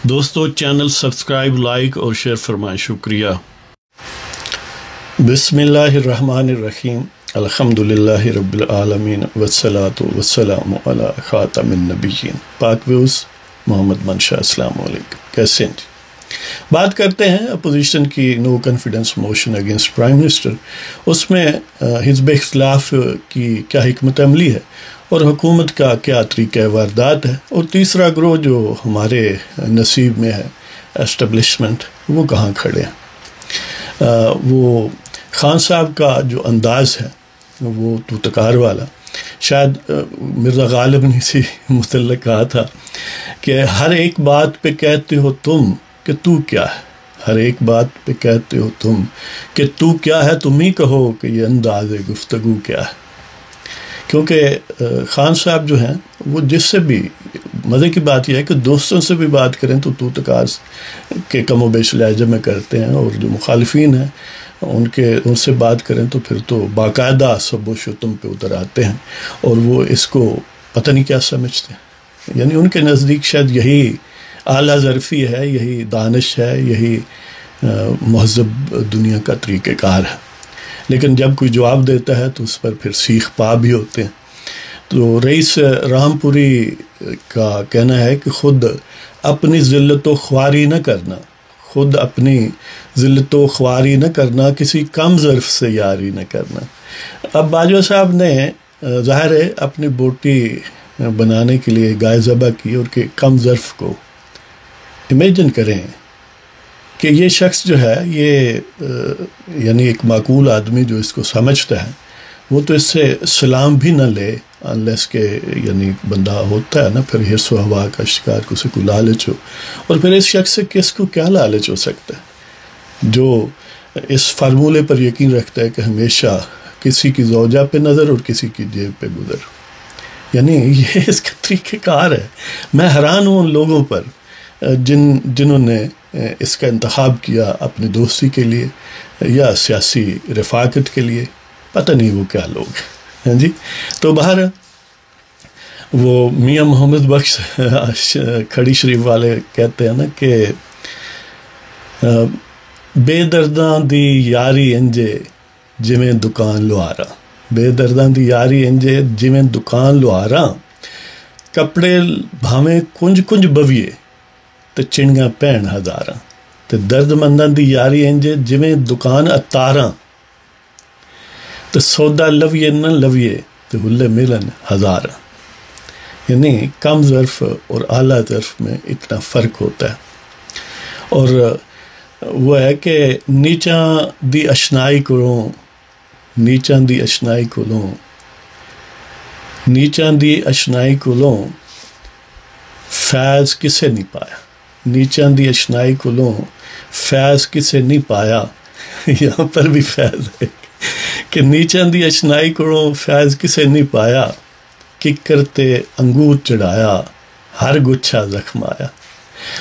دوستو channel subscribe like اور share فرمائیں، شکریہ۔ بسم اللہ الرحمن الرحیم، الحمدللہ رب العالمین والصلاة والسلام علی خاتم النبیین۔ پاک ویوز محمد منشا، السلام علیکم، کیسے ہیں جی؟ بات کرتے ہیں اپوزیشن کی no confidence motion against prime minister. اس میں حزب اختلاف کی کیا حکمت عملی ہے اور حکومت کا کیا طریقہ واردات ہے، اور تیسرا گروہ جو ہمارے نصیب میں ہے اسٹیبلشمنٹ، وہ کہاں کھڑے ہیں۔ وہ خان صاحب کا جو انداز ہے وہ توتکار والا، شاید مرزا غالب نے اسی متعلق کہا تھا کہ ہر ایک بات پہ کہتے ہو تم کہ تو کیا ہے، ہر ایک بات پہ کہتے ہو تم کہ تو کیا ہے، تم ہی کہو کہ یہ انداز گفتگو کیا ہے۔ کیونکہ خان صاحب جو ہیں وہ جس سے بھی، مزے کی بات یہ ہے کہ دوستوں سے بھی بات کریں تو توتکار کے کم و بیش لہجے میں کرتے ہیں، اور جو مخالفین ہیں ان سے بات کریں تو پھر تو باقاعدہ سب و شتم پہ اتر آتے ہیں، اور وہ اس کو پتہ نہیں کیا سمجھتے ہیں۔ یعنی ان کے نزدیک شاید یہی اعلیٰ ظرفی ہے، یہی دانش ہے، یہی مہذب دنیا کا طریقہ کار ہے۔ لیکن جب کوئی جواب دیتا ہے تو اس پر پھر سیخ پا بھی ہوتے ہیں۔ تو رئیس رام پوری کا کہنا ہے کہ خود اپنی ذلت و خواری نہ کرنا، خود اپنی ذلت و خواری نہ کرنا، کسی کم ظرف سے یاری نہ کرنا۔ اب باجوہ صاحب نے ظاہر ہے اپنی بوٹی بنانے کے لیے گائے ذبح کی، اور کہ کم ظرف کو امیجن کریں کہ یہ شخص جو ہے، یہ یعنی ایک معقول آدمی جو اس کو سمجھتا ہے، وہ تو اس سے سلام بھی نہ لے انلیس کہ یعنی بندہ ہوتا ہے نا پھر حرص و ہوا کا شکار، کسی کو لالچ ہو، اور پھر اس شخص سے کس کو کیا لالچ ہو سکتا ہے جو اس فارمولے پر یقین رکھتا ہے کہ ہمیشہ کسی کی زوجہ پہ نظر اور کسی کی جیب پہ گزر۔ یعنی یہ اس کا طریقہ کار ہے۔ میں حیران ہوں ان لوگوں پر جنہوں نے اس کا انتخاب کیا اپنی دوستی کے لیے یا سیاسی رفاقت کے لیے، پتہ نہیں وہ کیا لوگ ہیں جی۔ تو باہر وہ میاں محمد بخش کھڑی شریف والے کہتے ہیں نا کہ بے درداں دی یاری انجے جویں دکان لوہاراں، بے درداں دی یاری انجے جویں دکان لوہاراں، کپڑے بھاویں کنج کنج بویے تے چنگیاں پہن ہزاراں، تے درد منداں دی یاری انجے جویں دکان اتاراں، تے سودا لویے نہ لویے تے ہلے ملن ہزاراں۔ یعنی کم ظرف اور اعلیٰ ظرف میں اتنا فرق ہوتا ہے۔ اور وہ ہے کہ نیچاں دی اشنائی کولوں، نیچاں دی اشنائی کولوں، نیچاں دی اشنائی کولوں فیض کسے نہیں پایا، نیچاں دی اشنائی کولوں فیض کسے نہیں پایا۔ یہاں پر بھی فیض ہے کہ نیچاں دی اشنائی کولوں فیض کسے نہیں پایا، ککر تے انگور چڑھایا ہر گچھا زخم آیا۔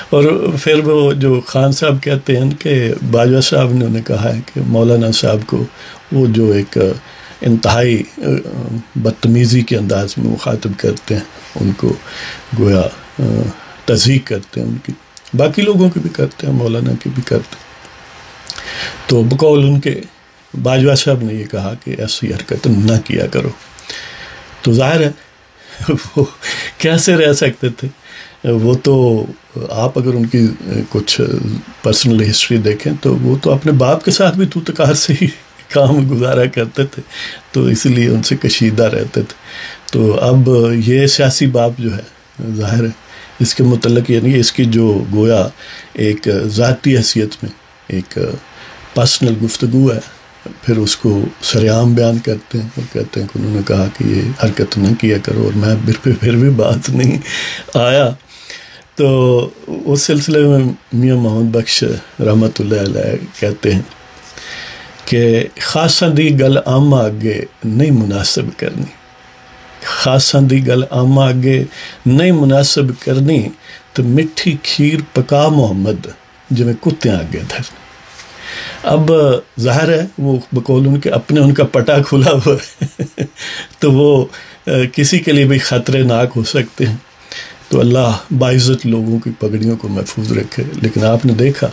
اور پھر وہ جو خان صاحب کہتے ہیں کہ باجوہ صاحب نے انہیں کہا ہے کہ مولانا صاحب کو وہ جو ایک انتہائی بدتمیزی کے انداز میں مخاطب کرتے ہیں، ان کو گویا تضحیق کرتے ہیں، ان کی باقی لوگوں کی بھی کرتے ہیں، مولانا کی بھی کرتے ہیں۔ تو بقول ان کے باجوہ صاحب نے یہ کہا کہ ایسی حرکت نہ کیا کرو۔ تو ظاہر ہے وہ کیسے رہ سکتے تھے؟ وہ تو آپ اگر ان کی کچھ پرسنل ہسٹری دیکھیں تو وہ تو اپنے باپ کے ساتھ بھی توتکار سے ہی کام گزارا کرتے تھے، تو اس لیے ان سے کشیدہ رہتے تھے۔ تو اب یہ سیاسی باپ جو ہے ظاہر ہے اس کے متعلق، یعنی اس کی جو گویا ایک ذاتی حیثیت میں ایک پرسنل گفتگو ہے، پھر اس کو سریعام بیان کرتے ہیں اور کہتے ہیں کہ انہوں نے کہا کہ یہ حرکت نہ کیا کرو، اور میں پھر بھی بات نہیں آیا۔ تو اس سلسلے میں میاں محمد بخش رحمۃ اللہ علیہ کہتے ہیں کہ خاصاں دی گل عامہ اگے نہیں مناسب کرنی، خاصاں دی گل عامہ اگے نہیں مناسب کرنی، تو مٹھی کھیر پکا محمد جویں کتیاں اگے دھرنی۔ اب ظاہر ہے وہ بقول ان کے اپنے ان کا پٹا کھلا ہوا ہے تو وہ کسی کے لیے بھی خطرے ناک ہو سکتے ہیں۔ تو اللہ باعزت لوگوں کی پگڑیوں کو محفوظ رکھے، لیکن آپ نے دیکھا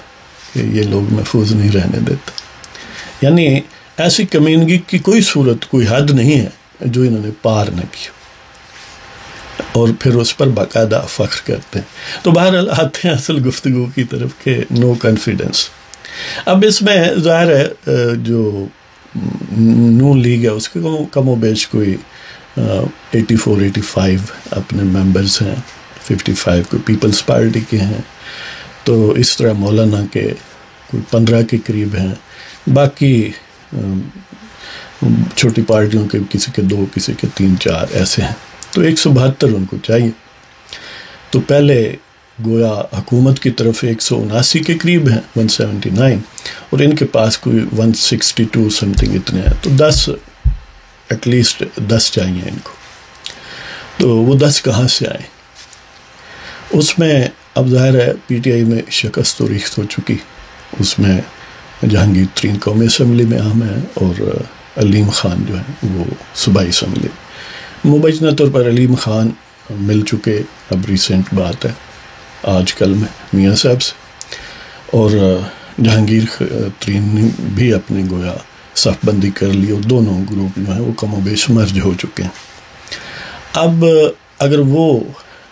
کہ یہ لوگ محفوظ نہیں رہنے دیتے. یعنی ایسی کمینگی کی کوئی صورت، کوئی حد نہیں ہے جو انہوں نے پار نہ کی، اور پھر اس پر باقاعدہ فخر کرتے ہیں. تو بہرحال آتے ہیں اصل گفتگو کی طرف کہ نو کانفیڈنس. اب اس میں ظاہر ہے جو نون لیگ ہے اس کے کم و بیش کوئی 84-85 اپنے ممبرز ہیں، 55 کوئی پیپلز پارٹی کے ہیں، تو اس طرح مولانا کے کوئی 15 کے قریب ہیں، باقی چھوٹی پارٹیوں کے کسی کے 2، کسی کے 3-4 ایسے ہیں. تو 172 ان کو چاہیے. تو پہلے گویا حکومت کی طرف 179 کے قریب ہیں، 179، اور ان کے پاس کوئی 162 سم تھنگ اتنے ہیں. تو 10 ایٹ لیسٹ 10 چاہیے ان کو. تو وہ 10 کہاں سے آئیں؟ اس میں اب ظاہر ہے پی ٹی آئی میں شکست و ریخت ہو چکی. اس میں جہانگیر ترین قومی اسمبلی میں اہم ہیں، اور علیم خان جو ہیں وہ صوبائی اسمبلی. مبینہ طور پر علیم خان مل چکے، اب ریسنٹ بات ہے آج کل میں میاں صاحب سے، اور جہانگیر ترین نے بھی اپنی گویا صف بندی کر لی، اور دونوں گروپ جو ہیں وہ کم و بیش مرج ہو چکے ہیں. اب اگر وہ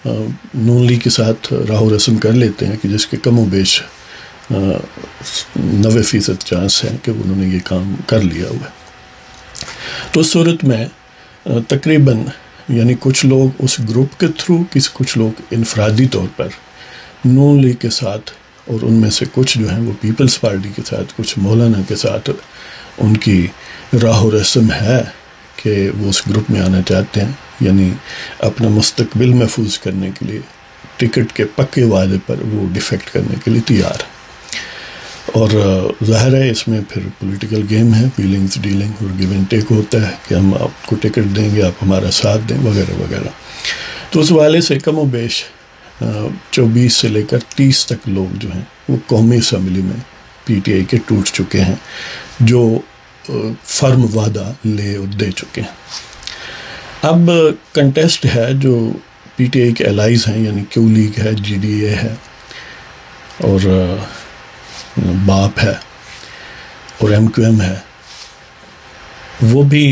نون لیگ کے ساتھ راہ و رسم کر لیتے ہیں کہ جس کے کم و بیش 90% چانس ہیں کہ انہوں نے یہ کام کر لیا ہوا ہے، تو اس صورت میں تقریباً یعنی کچھ لوگ اس گروپ کے تھرو، کچھ لوگ انفرادی طور پر نون لیگ کے ساتھ، اور ان میں سے کچھ جو ہیں وہ پیپلز پارٹی کے ساتھ، کچھ مولانا کے ساتھ ان کی راہ و رسم ہے کہ وہ اس گروپ میں آنا چاہتے ہیں، یعنی اپنا مستقبل محفوظ کرنے کے لیے ٹکٹ کے پکے وعدے پر وہ ڈیفیکٹ کرنے کے لیے تیار ہے. اور ظاہر ہے اس میں پھر پولیٹیکل گیم ہے، ویلنگز ڈیلنگ اور گیو اینڈ ٹیک ہوتا ہے کہ ہم آپ کو ٹکٹ دیں گے، آپ ہمارا ساتھ دیں، وغیرہ وغیرہ. تو اس والے سے کم و بیش 24 سے لے کر 30 تک لوگ جو ہیں وہ قومی اسمبلی میں پی ٹی آئی کے ٹوٹ چکے ہیں، جو فرم وعدہ لے اور دے چکے ہیں. اب کنٹیسٹ ہے جو پی ٹی آئی کے الائز ہیں، یعنی کیو لیگ ہے، جی ڈی اے ہے، اور باپ ہے، اور ایم کیو ایم ہے. وہ بھی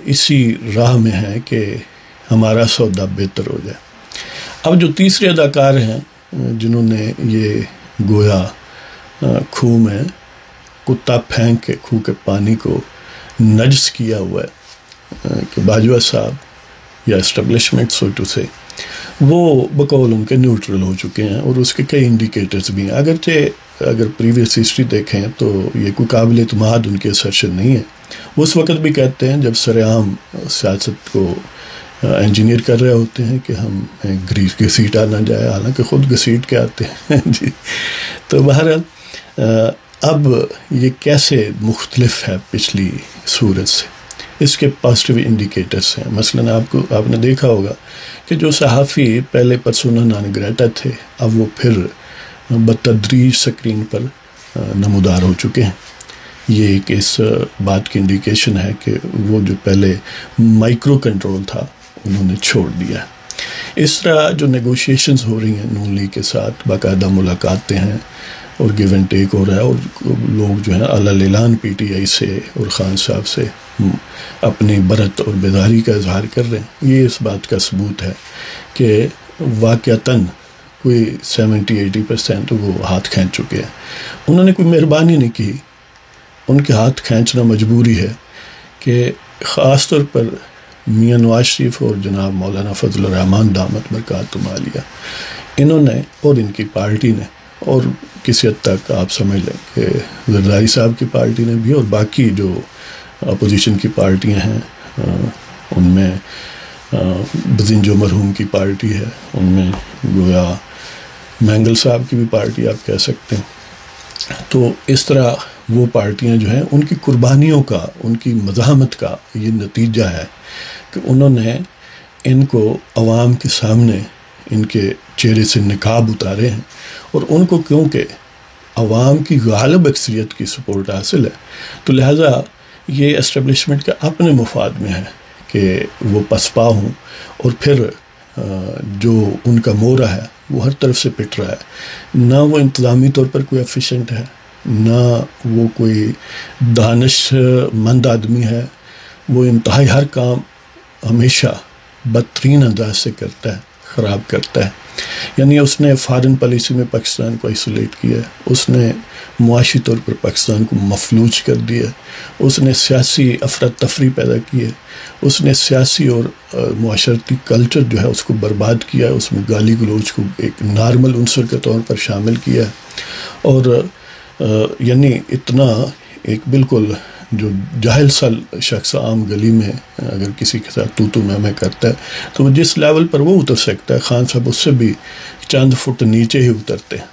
اسی راہ میں ہے کہ ہمارا سودا بہتر ہو جائے. اب جو تیسرے اداکار ہیں جنہوں نے یہ گویا کھو میں کتا پھینک کے کھو کے پانی کو نجس کیا ہوا ہے کہ باجوہ صاحب یا اسٹیبلشمنٹ سو ٹو سے، وہ بقول ان کے نیوٹرل ہو چکے ہیں، اور اس کے کئی انڈیکیٹرز بھی ہیں. اگرچہ اگر پریویس ہسٹری دیکھیں تو یہ کوئی قابل اعتماد ان کے اسرشن نہیں ہے. وہ اس وقت بھی کہتے ہیں جب سر عام سیاست کو انجینئر کر رہے ہوتے ہیں کہ ہم گریس گھسیٹا نہ جائے، حالانکہ خود گھسیٹ کے آتے ہیں جی. تو بہرحال اب یہ کیسے مختلف ہے پچھلی صورت سے، اس کے پازیٹیو انڈیکیٹرز ہیں. مثلا آپ نے دیکھا ہوگا کہ جو صحافی پہلے پرسونا نان گریٹا تھے، اب وہ پھر بتدریج سکرین پر نمودار ہو چکے ہیں. یہ ایک اس بات کی انڈیکیشن ہے کہ وہ جو پہلے مائکرو کنٹرول تھا انہوں نے چھوڑ دیا. اس طرح جو نیگوشیشنز ہو رہی ہیں نون لیگ کے ساتھ، باقاعدہ ملاقاتیں ہیں اور گیو اینڈ ٹیک ہو رہا ہے، اور لوگ جو ہیں اعلیٰ اعلان پی ٹی آئی سے اور خان صاحب سے اپنی برت اور بیداری کا اظہار کر رہے ہیں. یہ اس بات کا ثبوت ہے کہ واقعتاً کوئی 70-80% وہ ہاتھ کھینچ چکے ہیں. انہوں نے کوئی مہربانی نہیں کی، ان کے ہاتھ کھینچنا مجبوری ہے کہ خاص طور پر میاں نواز شریف اور جناب مولانا فضل الرحمان دامت برکاتہم عالیہ، انہوں نے اور ان کی پارٹی نے، اور کسی حد تک آپ سمجھ لیں کہ زرداری صاحب کی پارٹی نے بھی، اور باقی جو اپوزیشن کی پارٹیاں ہیں ان میں بزنجو مرحوم کی پارٹی ہے، ان میں گویا مینگل صاحب کی بھی پارٹی آپ کہہ سکتے ہیں. تو اس طرح وہ پارٹیاں جو ہیں ان کی قربانیوں کا، ان کی مزاحمت کا یہ نتیجہ ہے کہ انہوں نے ان کو عوام کے سامنے ان کے چہرے سے نقاب اتارے ہیں، اور ان کو کیونکہ عوام کی غالب اکثریت کی سپورٹ حاصل ہے، تو لہٰذا یہ اسٹیبلشمنٹ کا اپنے مفاد میں ہے کہ وہ پسپا ہوں، اور پھر جو ان کا مورا ہے وہ ہر طرف سے پٹ رہا ہے، نہ وہ انتظامی طور پر کوئی ایفیشینٹ ہے، نہ وہ کوئی دانش مند آدمی ہے، وہ انتہائی ہر کام ہمیشہ بدترین انداز سے کرتا ہے، خراب کرتا ہے۔ یعنی اس نے فارن پالیسی میں پاکستان کو آئسولیٹ کیا ہے، اس نے معاشی طور پر پاکستان کو مفلوج کر دیا، اس نے سیاسی افراتفری پیدا کی ہے، اس نے سیاسی اور معاشرتی کلچر جو ہے اس کو برباد کیا ہے، اس میں گالی گلوچ کو ایک نارمل عنصر کے طور پر شامل کیا ہے، اور یعنی اتنا ایک بالکل جو جاہل سا شخص عام گلی میں اگر کسی کے ساتھ تو میں کرتا ہے تو وہ جس لیول پر وہ اتر سکتا ہے، خان صاحب اس سے بھی چند فٹ نیچے ہی اترتے ہیں۔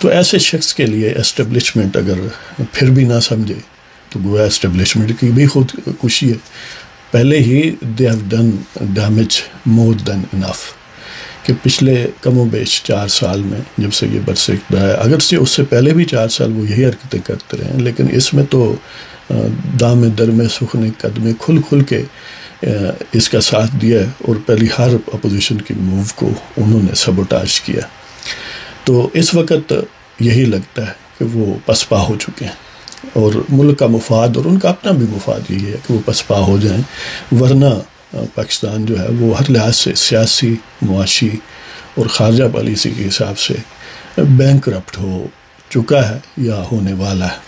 تو ایسے شخص کے لیے اسٹیبلشمنٹ اگر پھر بھی نہ سمجھے تو گویا اسٹیبلشمنٹ کی بھی خود کشی ہے۔ پہلے ہی دے ہیو ڈن ڈیمیج مور دین انف، کہ پچھلے کم و بیش 4 سال میں جب سے یہ برسر رہا ہے، اگرچہ اس سے پہلے بھی 4 سال وہ یہی حرکتیں کرتے رہے ہیں، لیکن اس میں تو دام درمے سخنے قدمے کھل کے اس کا ساتھ دیا ہے، اور پہلی ہر اپوزیشن کی موو کو انہوں نے سبوٹاج کیا۔ تو اس وقت یہی لگتا ہے کہ وہ پسپا ہو چکے ہیں، اور ملک کا مفاد اور ان کا اپنا بھی مفاد یہی ہے کہ وہ پسپا ہو جائیں، ورنہ پاکستان جو ہے وہ ہر لحاظ سے سیاسی، معاشی اور خارجہ پالیسی کے حساب سے بینکرپٹ ہو چکا ہے یا ہونے والا ہے۔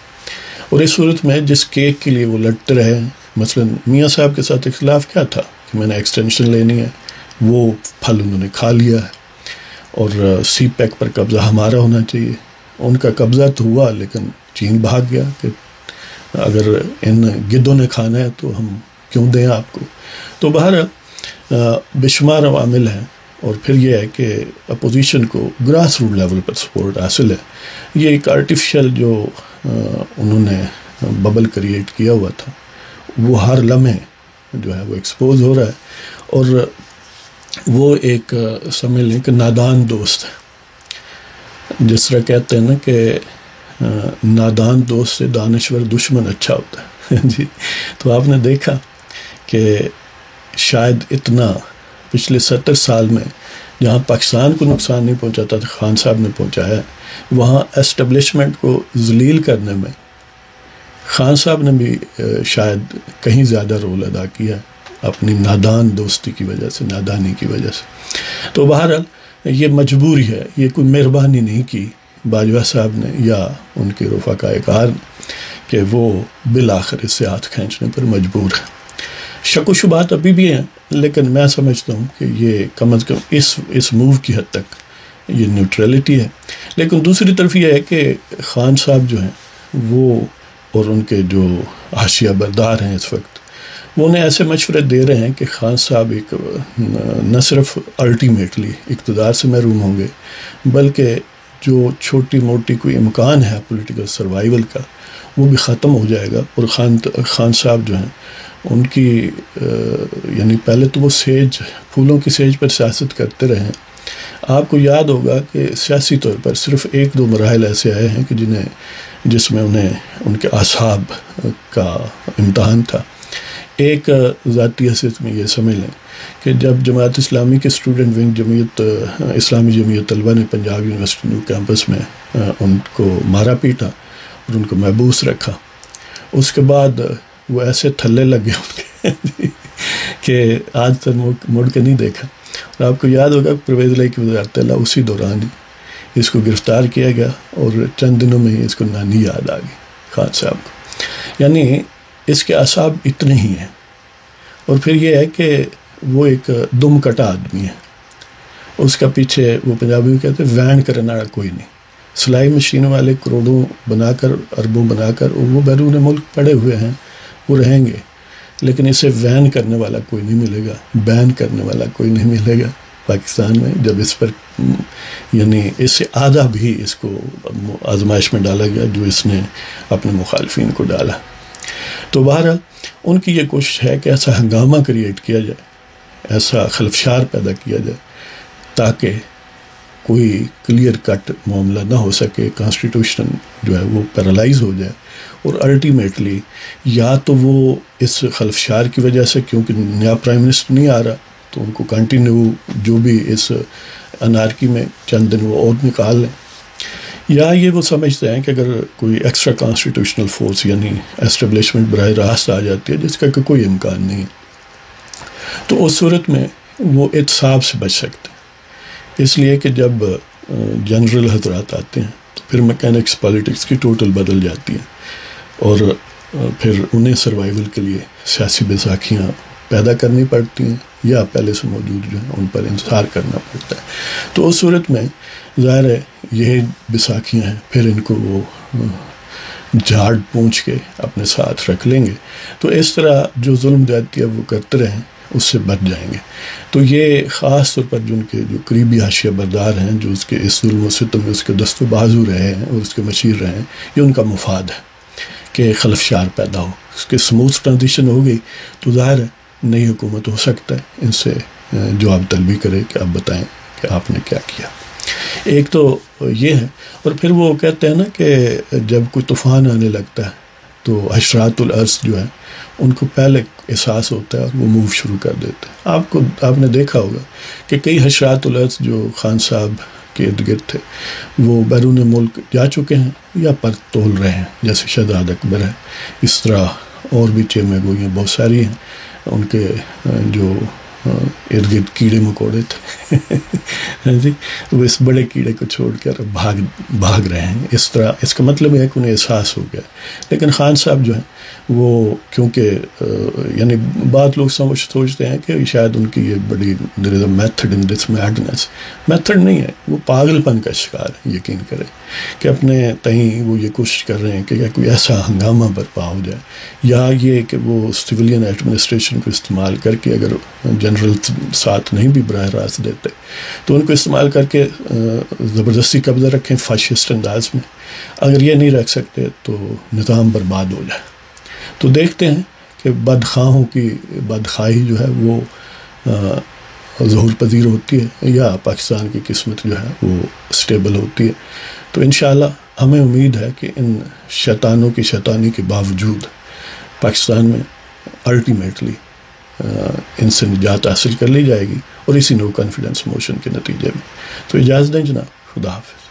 اور اس صورت میں جس کیک کے لیے وہ لڑتے رہے، مثلا میاں صاحب کے ساتھ اختلاف کیا تھا کہ میں نے ایکسٹینشن لینی ہے، وہ پھل انہوں نے کھا لیا ہے، اور سی پیک پر قبضہ ہمارا ہونا چاہیے۔ ان کا قبضہ تو ہوا لیکن چین بھاگ گیا کہ اگر ان گدوں نے کھانا ہے تو ہم کیوں دیں آپ کو۔ تو بہرحال بے شمار عوامل ہیں، اور پھر یہ ہے کہ اپوزیشن کو گراس روٹ لیول پر سپورٹ حاصل ہے۔ یہ ایک آرٹیفیشل جو انہوں نے ببل کریٹ کیا ہوا تھا وہ ہر لمحے جو ہے وہ ایکسپوز ہو رہا ہے، اور وہ ایک سمجھ لیں کہ نادان دوست ہے۔ جس طرح کہتے ہیں نا کہ نادان دوست سے دانشور دشمن اچھا ہوتا ہے جی، تو آپ نے دیکھا کہ شاید اتنا پچھلے 70 سال میں جہاں پاکستان کو نقصان نہیں پہنچاتا تھا خان صاحب نے پہنچایا، وہاں اسٹیبلشمنٹ کو ذلیل کرنے میں خان صاحب نے بھی شاید کہیں زیادہ رول ادا کیا اپنی نادان دوستی کی وجہ سے، نادانی کی وجہ سے۔ تو بہرحال یہ مجبوری ہے، یہ کوئی مہربانی نہیں کی باجوہ صاحب نے یا ان کے رفقائے کار نے کہ وہ بالآخر اس سے ہاتھ کھینچنے پر مجبور ہے۔ شک و شبہات ابھی بھی ہیں، لیکن میں سمجھتا ہوں کہ یہ کم از کم اس موو کی حد تک یہ نیوٹرلٹی ہے۔ لیکن دوسری طرف یہ ہے کہ خان صاحب جو ہیں وہ اور ان کے جو حاشیہ بردار ہیں اس وقت، وہ انہیں ایسے مشورے دے رہے ہیں کہ خان صاحب ایک نہ صرف الٹیمیٹلی اقتدار سے محروم ہوں گے، بلکہ جو چھوٹی موٹی کوئی امکان ہے پولیٹیکل سروائیول کا وہ بھی ختم ہو جائے گا۔ اور خان صاحب جو ہیں ان کی یعنی پہلے تو وہ پھولوں کی سیج پر سیاست کرتے رہے ہیں۔ آپ کو یاد ہوگا کہ سیاسی طور پر صرف 1-2 مراحل ایسے آئے ہیں کہ جس میں انہیں ان کے اصحاب کا امتحان تھا۔ ایک ذاتی حیثیت میں یہ سمجھ لیں کہ جب جماعت اسلامی کے اسٹوڈنٹ ونگ اسلامی جمعیت طلبہ نے پنجاب یونیورسٹی نیو کیمپس میں ان کو مارا پیٹا اور ان کو محبوس رکھا، اس کے بعد وہ ایسے تھلے لگے ان کے کہ آج تک مڑ کے نہیں دیکھا۔ اور آپ کو یاد ہوگا پرویز الہی کی وزارت اللہ اسی دوران ہی اس کو گرفتار کیا گیا، اور چند دنوں میں ہی اس کو نانی یاد آ گئی خان صاحب کو۔ یعنی اس کے اعصاب اتنے ہی ہیں۔ اور پھر یہ ہے کہ وہ ایک دم کٹا آدمی ہے، اس کا پیچھے وہ پنجابی میں کہتے ہیں وین کرنے والا کوئی نہیں۔ سلائی مشین والے کروڑوں بنا کر، اربوں بنا کر وہ بیرون ملک پڑے ہوئے ہیں، وہ رہیں گے، لیکن اسے وین کرنے والا کوئی نہیں ملے گا، بین کرنے والا کوئی نہیں ملے گا پاکستان میں۔ جب اس پر یعنی اس سے آدھا بھی اس کو آزمائش میں ڈالا گیا جو اس نے اپنے مخالفین کو ڈالا۔ تو بہرحال ان کی یہ کوشش ہے کہ ایسا ہنگامہ کریٹ کیا جائے، ایسا خلفشار پیدا کیا جائے تاکہ کوئی کلیئر کٹ معاملہ نہ ہو سکے، کانسٹیٹیوشن جو ہے وہ پیرالائز ہو جائے، اور الٹیمیٹلی یا تو وہ اس خلفشار کی وجہ سے کیونکہ نیا پرائم منسٹر نہیں آ رہا تو ان کو کنٹینیو جو بھی اس انارکی میں چند دن وہ اور نکال لیں، یا یہ وہ سمجھتے ہیں کہ اگر کوئی ایکسٹرا کانسٹیٹیوشنل فورس یعنی اسٹیبلشمنٹ براہ راست آ جاتی ہے، جس کا کہ کوئی امکان نہیں، تو اس صورت میں وہ احتساب سے بچ سکتے ہیں۔ اس لیے کہ جب جنرل حضرات آتے ہیں تو پھر میکینکس پالیٹکس کی ٹوٹل بدل جاتی ہے، اور پھر انہیں سروائیول کے لیے سیاسی بیساکھیاں پیدا کرنی پڑتی ہیں، یا پہلے سے موجود جو ہیں ان پر انحصار کرنا پڑتا ہے۔ تو اس صورت میں ظاہر ہے یہ بیساکھیاں ہیں، پھر ان کو وہ جھاڑ پونچھ کے اپنے ساتھ رکھ لیں گے، تو اس طرح جو ظلم زیادتی ہے وہ کرتے رہیں، اس سے بچ جائیں گے۔ تو یہ خاص طور پر جن کے جو قریبی حاشیہ بردار ہیں، جو اس کے اس ظلم و ستم میں اس کے دست و بازو رہے ہیں اور اس کے مشیر رہے ہیں، یہ ان کا مفاد ہے کہ خلفشار پیدا ہو، اس کے سموتھ ٹرانزیشن ہو گئی تو ظاہر ہے نئی حکومت ہو سکتا ہے ان سے جواب طلبی کرے کہ آپ بتائیں کہ آپ نے کیا کیا۔ ایک تو یہ ہے، اور پھر وہ کہتے ہیں نا کہ جب کوئی طوفان آنے لگتا ہے تو حشرات الارض جو ہے ان کو پہلے احساس ہوتا ہے اور وہ موو شروع کر دیتے ہیں۔ آپ نے دیکھا ہوگا کہ کئی حشرات الارض جو خان صاحب کے ارد گرد تھے وہ بیرون ملک جا چکے ہیں یا پر تول رہے ہیں، جیسے شہزاد اکبر ہے، اس طرح اور بھی چیمے گوئیاں بہت ساری ہیں، ان کے جو ارد گرد کیڑے مکوڑے تھے جی، وہ اس بڑے کیڑے کو چھوڑ کر بھاگ رہے ہیں۔ اس طرح اس کا مطلب ہے کہ انہیں احساس ہو گیا۔ لیکن خان صاحب جو ہیں وہ کیونکہ یعنی بعض لوگ سوچتے ہیں کہ شاید ان کی یہ بڑی there is a method in this madness, method نہیں ہے، وہ پاگل پن کا شکار ہے۔ یقین کریں کہ اپنے تئیں وہ یہ کوشش کر رہے ہیں کہ کوئی ایسا ہنگامہ برپا ہو جائے، یا یہ کہ وہ سویلین ایڈمنسٹریشن کو استعمال کر کے، اگر جنرل ساتھ نہیں بھی براہ راست دیتے تو ان کو استعمال کر کے زبردستی قبضہ رکھیں فاشسٹ انداز میں۔ اگر یہ نہیں رکھ سکتے تو نظام برباد ہو جائے۔ تو دیکھتے ہیں کہ بدخواہوں کی بدخواہی جو ہے وہ ظہور پذیر ہوتی ہے، یا پاکستان کی قسمت جو ہے وہ اسٹیبل ہوتی ہے۔ تو انشاءاللہ ہمیں امید ہے کہ ان شیطانوں کی شیطانی کے باوجود پاکستان میں الٹیمیٹلی ان سے نجات حاصل کر لی جائے گی، اور اسی نو کانفیڈنس موشن کے نتیجے میں۔ تو اجازت دیں جناب، خدا حافظ۔